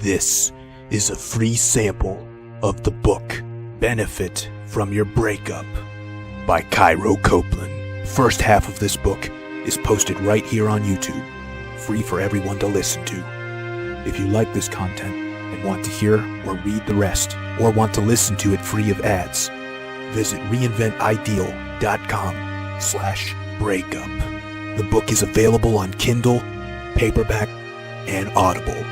This is a free sample of the book Benefit from Your Breakup by Cairo Copeland. First half of this book is posted right here on YouTube, free for everyone to listen to. If you like this content and want to hear or read the rest, or want to listen to it free of ads, visit reinventideal.com/breakup. The book is available on Kindle, paperback, and Audible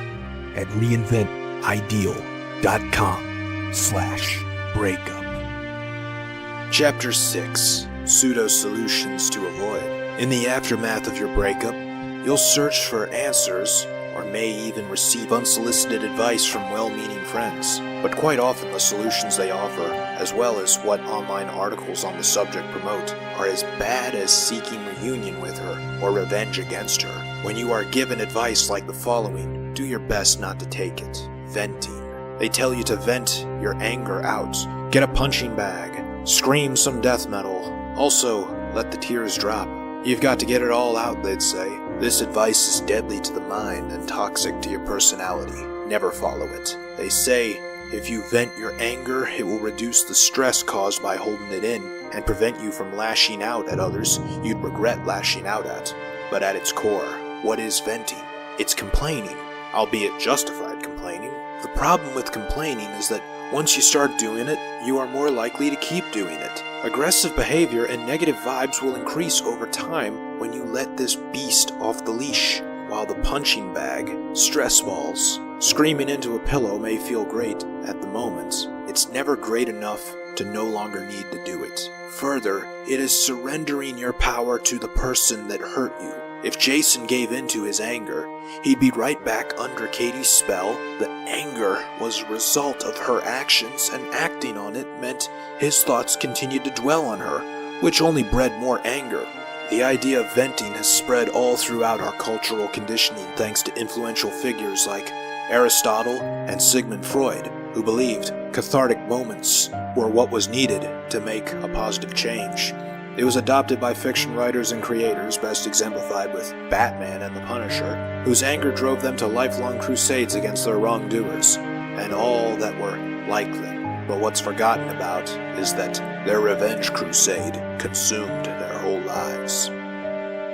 at reinventideal.com/breakup. Chapter 6. Pseudo-Solutions to Avoid. In the aftermath of your breakup, you'll search for answers, or may even receive unsolicited advice from well-meaning friends. But quite often the solutions they offer, as well as what online articles on the subject promote, are as bad as seeking reunion with her or revenge against her. When you are given advice like the following, do your best not to take it. Venting. They tell you to vent your anger out. Get a punching bag. Scream some death metal. Also, let the tears drop. You've got to get it all out, they'd say. This advice is deadly to the mind and toxic to your personality. Never follow it. They say, if you vent your anger, it will reduce the stress caused by holding it in and prevent you from lashing out at others you'd regret lashing out at. But at its core, what is venting? It's complaining, albeit justified complaining. The problem with complaining is that once you start doing it, you are more likely to keep doing it. Aggressive behavior and negative vibes will increase over time when you let this beast off the leash. While the punching bag, stress balls, screaming into a pillow may feel great at the moment, it's never great enough to no longer need to do it. Further, it is surrendering your power to the person that hurt you. If Jason gave in to his anger, he'd be right back under Katie's spell. The anger was a result of her actions, and acting on it meant his thoughts continued to dwell on her, which only bred more anger. The idea of venting has spread all throughout our cultural conditioning thanks to influential figures like Aristotle and Sigmund Freud, who believed cathartic moments were what was needed to make a positive change. It was adopted by fiction writers and creators, best exemplified with Batman and the Punisher, whose anger drove them to lifelong crusades against their wrongdoers, and all that were like them. But what's forgotten about is that their revenge crusade consumed their whole lives.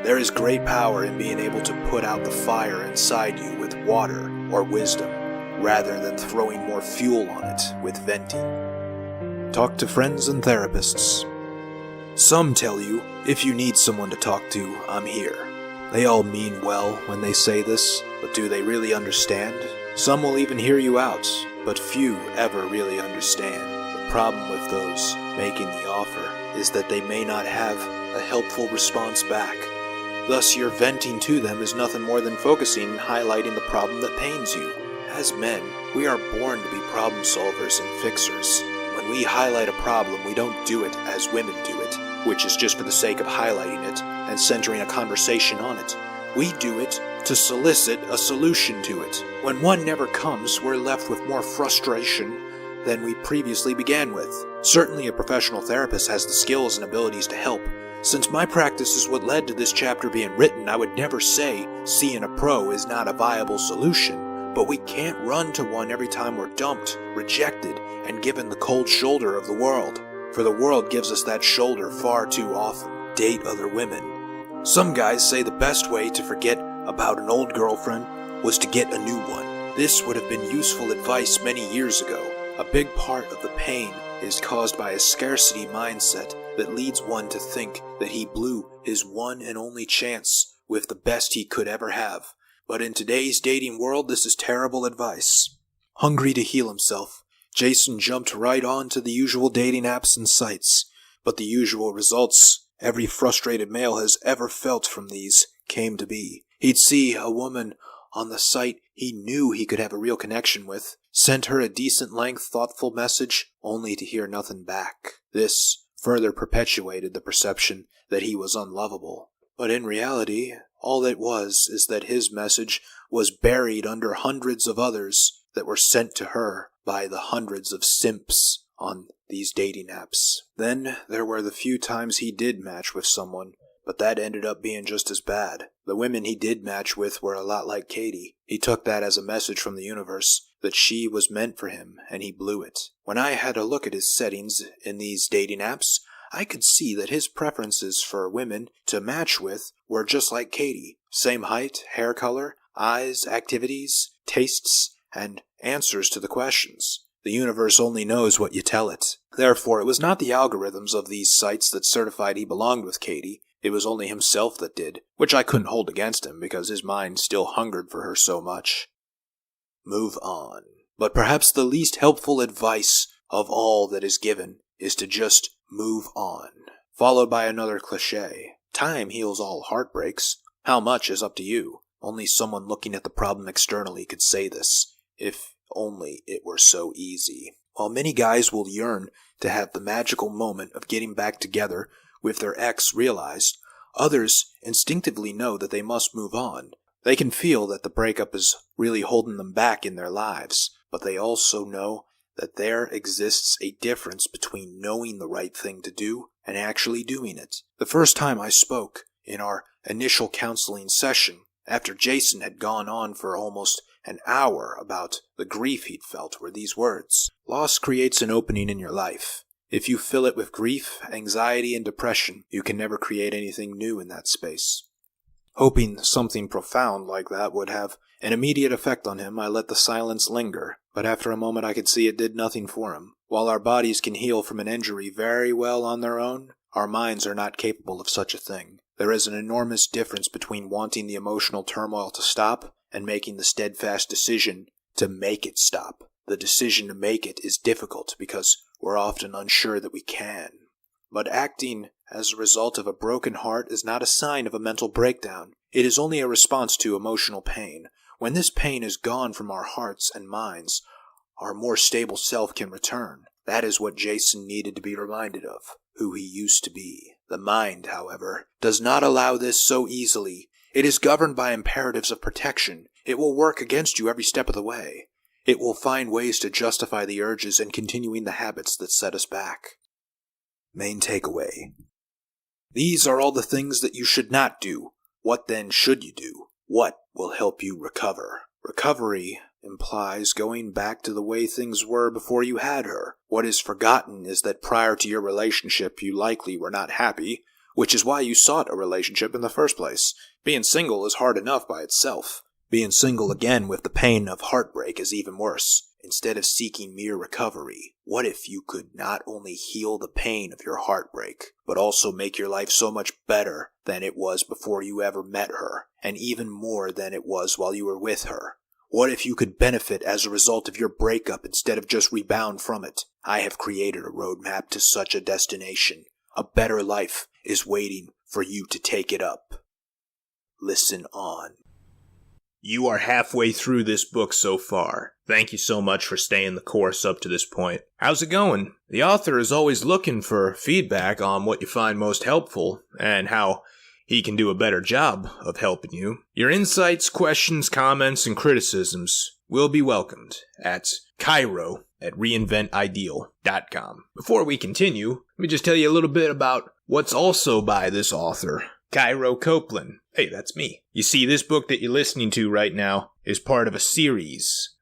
There is great power in being able to put out the fire inside you with water or wisdom, rather than throwing more fuel on it with venting. Talk to friends and therapists. Some tell you, if you need someone to talk to, I'm here. They all mean well when they say this, but do they really understand? Some will even hear you out, but few ever really understand. The problem with those making the offer is that they may not have a helpful response back. Thus, your venting to them is nothing more than focusing and highlighting the problem that pains you. As men, we are born to be problem solvers and fixers. When we highlight a problem, we don't do it as women do it, which is just for the sake of highlighting it and centering a conversation on it. We do it to solicit a solution to it. When one never comes, we're left with more frustration than we previously began with. Certainly a professional therapist has the skills and abilities to help. Since my practice is what led to this chapter being written, I would never say seeing a pro is not a viable solution, but we can't run to one every time we're dumped, rejected, and given the cold shoulder of the world. For the world gives us that shoulder far too often. Date other women. Some guys say the best way to forget about an old girlfriend was to get a new one. This would have been useful advice many years ago. A big part of the pain is caused by a scarcity mindset that leads one to think that he blew his one and only chance with the best he could ever have. But in today's dating world, this is terrible advice. Hungry to heal himself, Jason jumped right on to the usual dating apps and sites, but the usual results every frustrated male has ever felt from these came to be. He'd see a woman on the site he knew he could have a real connection with, sent her a decent-length, thoughtful message, only to hear nothing back. This further perpetuated the perception that he was unlovable. But in reality, all it was is that his message was buried under hundreds of others that were sent to her by the hundreds of simps on these dating apps. Then there were the few times he did match with someone, but that ended up being just as bad. The women he did match with were a lot like Katie. He took that as a message from the universe that she was meant for him, and he blew it. When I had a look at his settings in these dating apps, I could see that his preferences for women to match with were just like Katie. Same height, hair color, eyes, activities, tastes, and answers to the questions. The universe only knows what you tell it. Therefore, it was not the algorithms of these sites that certified he belonged with Katie. It was only himself that did, which I couldn't hold against him because his mind still hungered for her so much. Move on. But perhaps the least helpful advice of all that is given is to just move on. Followed by another cliché. Time heals all heartbreaks. How much is up to you. Only someone looking at the problem externally could say this. If only it were so easy. While many guys will yearn to have the magical moment of getting back together with their ex realized, others instinctively know that they must move on. They can feel that the breakup is really holding them back in their lives, but they also know that there exists a difference between knowing the right thing to do and actually doing it. The first time I spoke in our initial counseling session, after Jason had gone on for almost an hour about the grief he'd felt, were these words. Loss creates an opening in your life. If you fill it with grief, anxiety, and depression, you can never create anything new in that space. Hoping something profound like that would have an immediate effect on him, I let the silence linger, but after a moment I could see it did nothing for him. While our bodies can heal from an injury very well on their own, our minds are not capable of such a thing. There is an enormous difference between wanting the emotional turmoil to stop and making the steadfast decision to make it stop. The decision to make it is difficult because we're often unsure that we can. But acting as a result of a broken heart is not a sign of a mental breakdown. It is only a response to emotional pain. When this pain is gone from our hearts and minds, our more stable self can return. That is what Jason needed to be reminded of, who he used to be. The mind, however, does not allow this so easily. It is governed by imperatives of protection. It will work against you every step of the way. It will find ways to justify the urges and continuing the habits that set us back. Main takeaway. These are all the things that you should not do. What then should you do? What will help you recover? Recovery implies going back to the way things were before you had her. What is forgotten is that prior to your relationship you likely were not happy, which is why you sought a relationship in the first place. Being single is hard enough by itself. Being single again with the pain of heartbreak is even worse. Instead of seeking mere recovery, what if you could not only heal the pain of your heartbreak, but also make your life so much better than it was before you ever met her, and even more than it was while you were with her? What if you could benefit as a result of your breakup instead of just rebound from it? I have created a roadmap to such a destination. A better life is waiting for you to take it up. Listen on. You are halfway through this book so far. Thank you so much for staying the course up to this point. How's it going? The author is always looking for feedback on what you find most helpful and how he can do a better job of helping you. Your insights, questions, comments, and criticisms will be welcomed at Cairo@reinventideal.com. Before we continue, let me just tell you a little bit about what's also by this author, Cairo Copeland. Hey, that's me. You see, this book that you're listening to right now is part of a series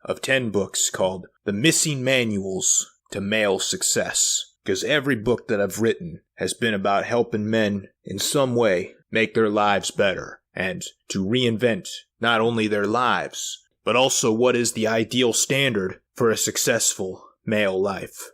of 10 books called The Missing Manuals to Male Success. Because every book that I've written has been about helping men in some way make their lives better and to reinvent not only their lives, but also what is the ideal standard for a successful male life.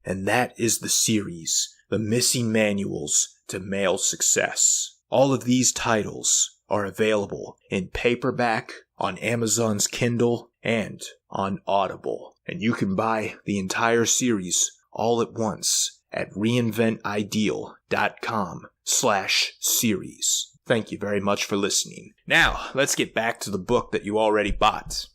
And that is the series, The Missing Manuals to Male Success. All of these titles are available in paperback, on Amazon's Kindle, and on Audible. And you can buy the entire series all at once at reinventideal.com/series. Thank you very much for listening. Now, let's get back to the book that you already bought.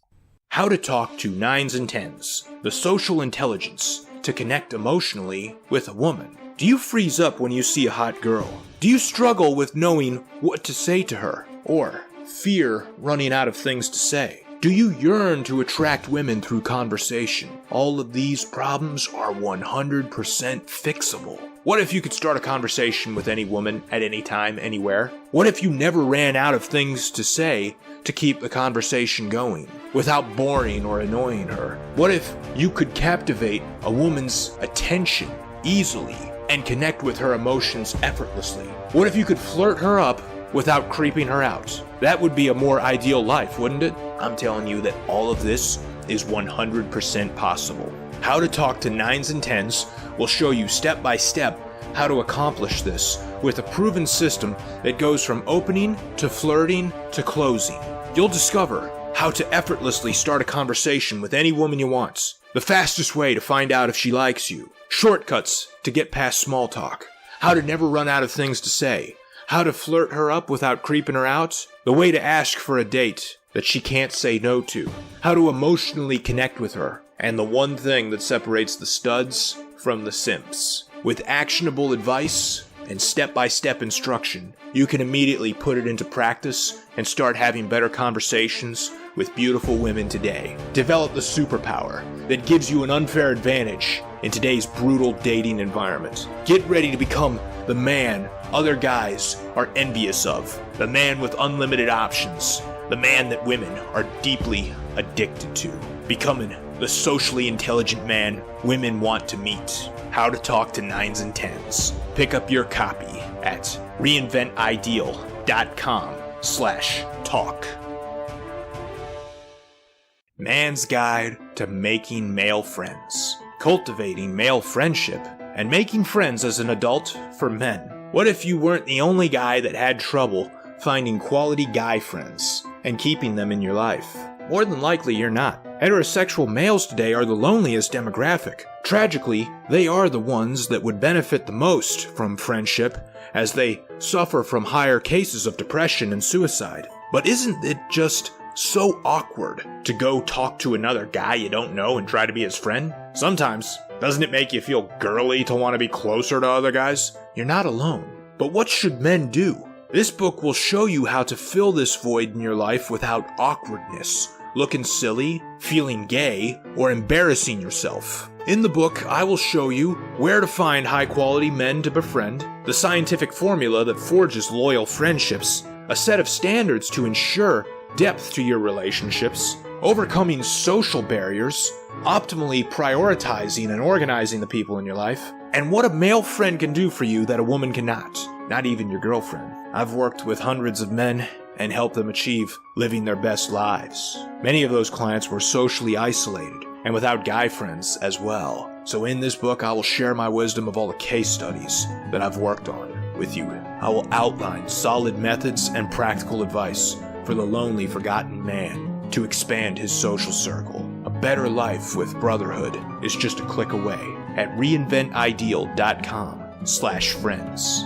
How to Talk to 9s and 10s, The Social Intelligence to Connect Emotionally with a Woman. Do you freeze up when you see a hot girl? Do you struggle with knowing what to say to her? Or fear running out of things to say? Do you yearn to attract women through conversation? All of these problems are 100% fixable. What if you could start a conversation with any woman at any time, anywhere? What if you never ran out of things to say to keep the conversation going without boring or annoying her? What if you could captivate a woman's attention easily and connect with her emotions effortlessly? What if you could flirt her up without creeping her out? That would be a more ideal life, wouldn't it? I'm telling you that all of this is 100% possible. How to Talk to 9s and 10s will show you step by step how to accomplish this with a proven system that goes from opening to flirting to closing. You'll discover how to effortlessly start a conversation with any woman you want, the fastest way to find out if she likes you, shortcuts to get past small talk, how to never run out of things to say, how to flirt her up without creeping her out, the way to ask for a date that she can't say no to, how to emotionally connect with her, and the one thing that separates the studs from the simps. With actionable advice and step-by-step instruction, you can immediately put it into practice and start having better conversations with beautiful women today. Develop the superpower that gives you an unfair advantage in today's brutal dating environment. Get ready to become the man other guys are envious of, the man with unlimited options, the man that women are deeply addicted to, becoming the socially intelligent man women want to meet. How to Talk to 9s and 10s. Pick up your copy at reinventideal.com/talk. Man's Guide to Making Male Friends. Cultivating male friendship and making friends as an adult for men. What if you weren't the only guy that had trouble finding quality guy friends and keeping them in your life? More than likely you're not. Heterosexual males today are the loneliest demographic. Tragically, they are the ones that would benefit the most from friendship as they suffer from higher cases of depression and suicide. But isn't it just so awkward to go talk to another guy you don't know and try to be his friend? Sometimes, doesn't it make you feel girly to want to be closer to other guys? You're not alone. But what should men do? This book will show you how to fill this void in your life without awkwardness, looking silly, feeling gay, or embarrassing yourself. In the book, I will show you where to find high-quality men to befriend, the scientific formula that forges loyal friendships, a set of standards to ensure depth to your relationships, overcoming social barriers, optimally prioritizing and organizing the people in your life, and what a male friend can do for you that a woman cannot, not even your girlfriend. I've worked with hundreds of men and helped them achieve living their best lives. Many of those clients were socially isolated and without guy friends as well. So in this book, I will share my wisdom of all the case studies that I've worked on with you. I will outline solid methods and practical advice for the lonely, forgotten man to expand his social circle. A better life with brotherhood is just a click away at reinventideal.com/friends.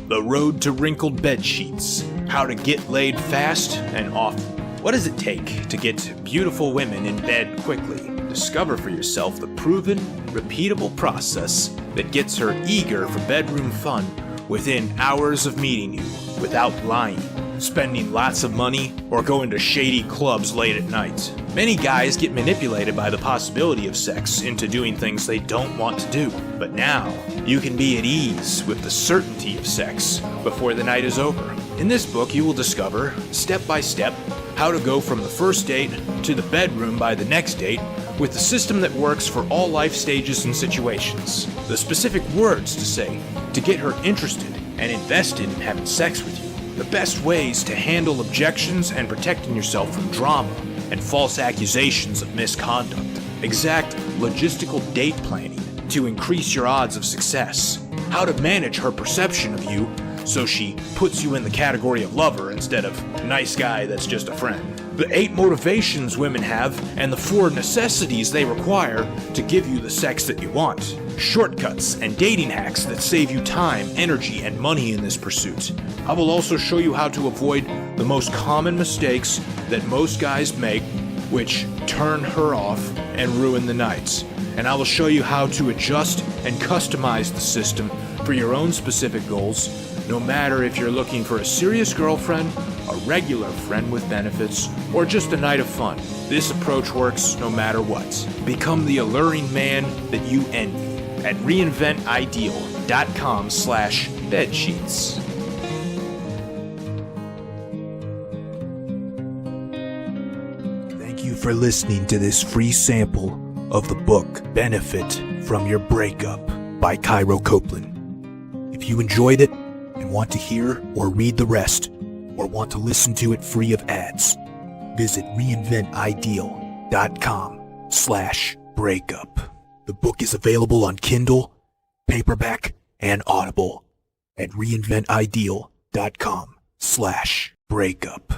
The Road to Wrinkled Bed Sheets. How to get laid fast and often. What does it take to get beautiful women in bed quickly? Discover for yourself the proven, repeatable process that gets her eager for bedroom fun within hours of meeting you without lying, spending lots of money, or going to shady clubs late at night. Many guys get manipulated by the possibility of sex into doing things they don't want to do. But now, you can be at ease with the certainty of sex before the night is over. In this book, you will discover, step by step, how to go from the first date to the bedroom by the next date with the system that works for all life stages and situations. The specific words to say to get her interested and invested in having sex with you. The best ways to handle objections and protecting yourself from drama and false accusations of misconduct. Exact logistical date planning to increase your odds of success. How to manage her perception of you so she puts you in the category of lover instead of nice guy that's just a friend. The 8 motivations women have and the 4 necessities they require to give you the sex that you want. Shortcuts and dating hacks that save you time, energy, and money in this pursuit. I will also show you how to avoid the most common mistakes that most guys make, which turn her off and ruin the night. And I will show you how to adjust and customize the system For your own specific goals, no matter if you're looking for a serious girlfriend, a regular friend with benefits, or just a night of fun, this approach works no matter what. Become the alluring man that you envy at reinventideal.com/bedsheets. Thank you for listening to this free sample of the book Benefit from Your Breakup by Cairo Copeland. If you enjoyed it and want to hear or read the rest, or want to listen to it free of ads, visit reinventideal.com/breakup. The book is available on Kindle, paperback, and Audible at reinventideal.com/breakup.